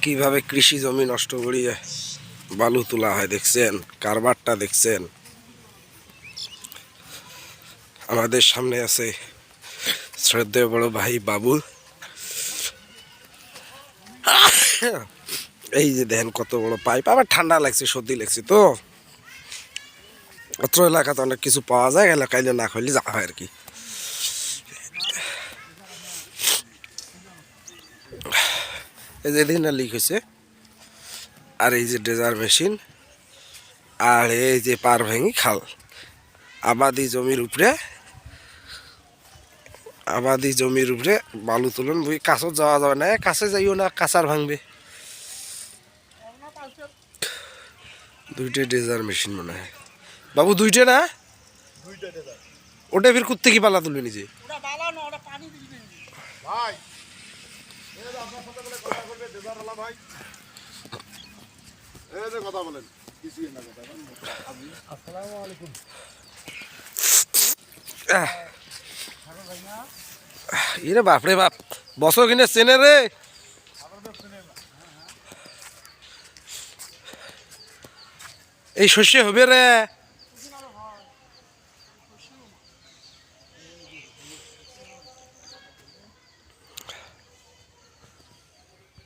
কিভাবে কৃষি জমি নষ্ট করিয়ে বালু তোলা হয় দেখছেন, কারবারটা দেখছেন। আমাদের সামনে আছে শ্রদ্ধেয় বড় ভাই বাবুল। এই যে দেখেন কত বড় পাইপ, আবার ঠান্ডা লাগছে, সর্দি লাগছে তো। অত্র এলাকাতে অনেক কিছু পাওয়া যায়, এলাকায় না খাইলে যা হয় আর কি। এই যে দিন লিক হয়েছে, আর এই যে ড্রেজার মেশিন, আর এই যে পার ভেঙি খাল। আবাদি জমির উপরে বালু তুলন, বই কাছত যাওয়া যাবে না, কাছে যাইও না, কাঁচার ভাঙবে। দুইটা ড্রেজার মেশিন মনে হয় বাবু, দুইটা না? ওটা ফির কুত্তে কি পালা তুলবে নিজে? ইরে বাপরে বাপ, বছর কিনে চেনে রে। এই শস্য হবে রে।